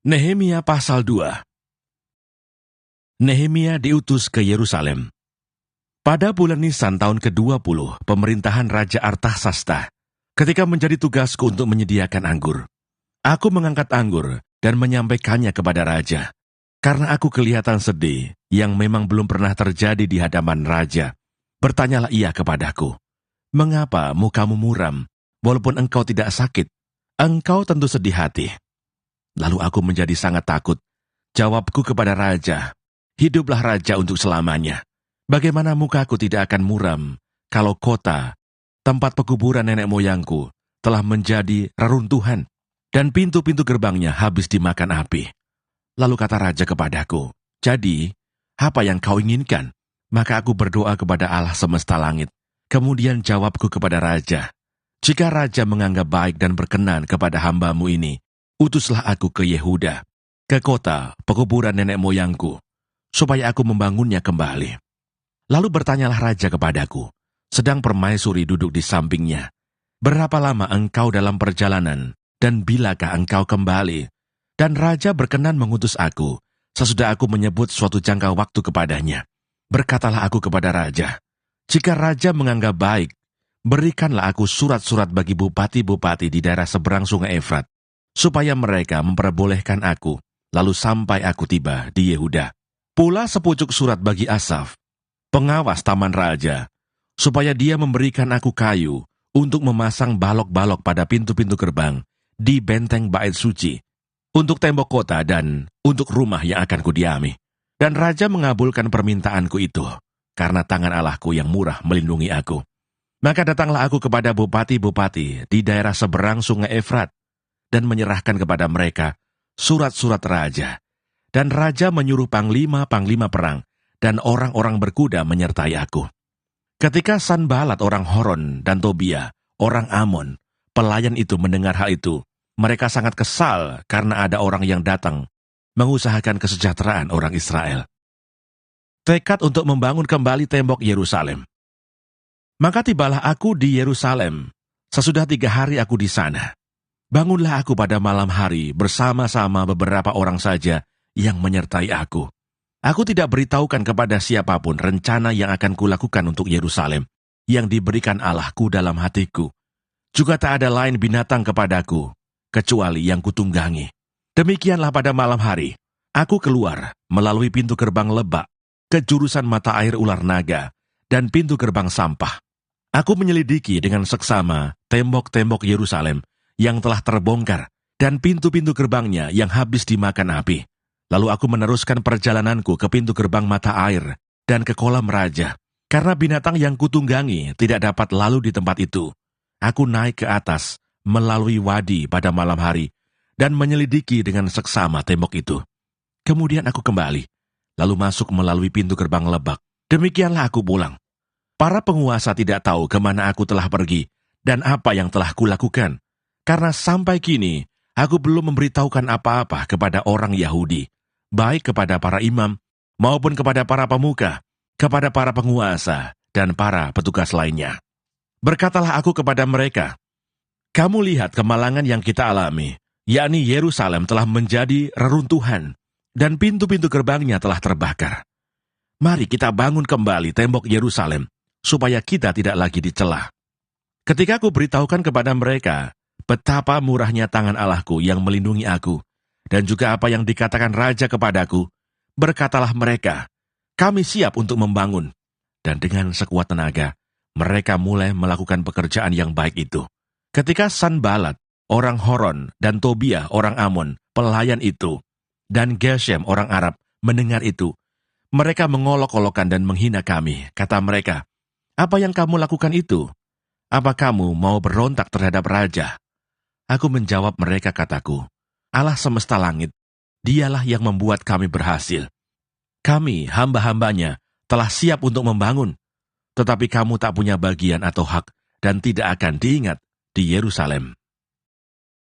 Nehemia pasal 2. Nehemia diutus ke Yerusalem. Pada bulan Nisan tahun ke-20 pemerintahan Raja Artasasta, ketika menjadi tugasku untuk menyediakan anggur, aku mengangkat anggur dan menyampaikannya kepada raja, karena aku kelihatan sedih yang memang belum pernah terjadi di hadapan raja. Bertanyalah ia kepadaku, "Mengapa mukamu muram, walaupun engkau tidak sakit? Engkau tentu sedih hati." Lalu aku menjadi sangat takut. Jawabku kepada raja, "Hiduplah raja untuk selamanya. Bagaimana mukaku tidak akan muram kalau kota, tempat pekuburan nenek moyangku, telah menjadi reruntuhan dan pintu-pintu gerbangnya habis dimakan api?" Lalu kata raja kepadaku, "Jadi, apa yang kau inginkan?" Maka aku berdoa kepada Allah semesta langit. Kemudian jawabku kepada raja, "Jika raja menganggap baik dan berkenan kepada hambamu ini, utuslah aku ke Yehuda, ke kota pekuburan nenek moyangku, supaya aku membangunnya kembali." Lalu bertanyalah raja kepadaku, sedang permaisuri duduk di sampingnya, "Berapa lama engkau dalam perjalanan, dan bilakah engkau kembali?" Dan raja berkenan mengutus aku, sesudah aku menyebut suatu jangka waktu kepadanya. Berkatalah aku kepada raja, "Jika raja menganggap baik, berikanlah aku surat-surat bagi bupati-bupati di daerah seberang sungai Efrat, supaya mereka memperbolehkan aku, lalu sampai aku tiba di Yehuda. Pula sepucuk surat bagi Asaf, pengawas taman raja, supaya dia memberikan aku kayu untuk memasang balok-balok pada pintu-pintu gerbang di benteng bait suci, untuk tembok kota dan untuk rumah yang akan kudiami." Dan raja mengabulkan permintaanku itu, karena tangan Allahku yang murah melindungi aku. Maka datanglah aku kepada bupati-bupati di daerah seberang sungai Efrat, dan menyerahkan kepada mereka surat-surat raja. Dan raja menyuruh panglima-panglima perang dan orang-orang berkuda menyertai aku. Ketika Sanbalat orang Horon dan Tobia, orang Amon, pelayan itu mendengar hal itu, mereka sangat kesal karena ada orang yang datang mengusahakan kesejahteraan orang Israel. Tekad untuk membangun kembali tembok Yerusalem. Maka tibalah aku di Yerusalem. Sesudah 3 hari aku di sana. Bangunlah aku pada malam hari bersama-sama beberapa orang saja yang menyertai aku. Aku tidak beritahukan kepada siapapun rencana yang akan kulakukan untuk Yerusalem, yang diberikan Allahku dalam hatiku. Juga tak ada lain binatang kepadaku, kecuali yang kutunggangi. Demikianlah pada malam hari, aku keluar melalui pintu gerbang Lebak, ke jurusan mata air ular naga, dan pintu gerbang sampah. Aku menyelidiki dengan seksama tembok-tembok Yerusalem yang telah terbongkar, dan pintu-pintu gerbangnya yang habis dimakan api. Lalu aku meneruskan perjalananku ke pintu gerbang mata air, dan ke kolam raja. Karena binatang yang kutunggangi tidak dapat lalu di tempat itu, aku naik ke atas melalui wadi pada malam hari, dan menyelidiki dengan seksama tembok itu. Kemudian aku kembali, lalu masuk melalui pintu gerbang Lebak. Demikianlah aku pulang. Para penguasa tidak tahu kemana aku telah pergi, dan apa yang telah kulakukan, karena sampai kini aku belum memberitahukan apa-apa kepada orang Yahudi, baik kepada para imam, maupun kepada para pemuka, kepada para penguasa, dan para petugas lainnya. Berkatalah aku kepada mereka, "Kamu lihat kemalangan yang kita alami, yakni Yerusalem telah menjadi reruntuhan, dan pintu-pintu gerbangnya telah terbakar. Mari kita bangun kembali tembok Yerusalem, supaya kita tidak lagi dicela." Ketika aku beritahukan kepada mereka betapa murahnya tangan Allahku yang melindungi aku, dan juga apa yang dikatakan raja kepadaku, berkatalah mereka, "Kami siap untuk membangun." Dan dengan sekuat tenaga, mereka mulai melakukan pekerjaan yang baik itu. Ketika Sanbalat orang Horon dan Tobia orang Amon, pelayan itu, dan Geshem orang Arab mendengar itu, mereka mengolok-olokkan dan menghina kami. Kata mereka, "Apa yang kamu lakukan itu? Apa kamu mau berontak terhadap raja?" Aku menjawab mereka, kataku, "Allah semesta langit, dialah yang membuat kami berhasil. Kami, hamba-hambanya, telah siap untuk membangun, tetapi kamu tak punya bagian atau hak dan tidak akan diingat di Yerusalem."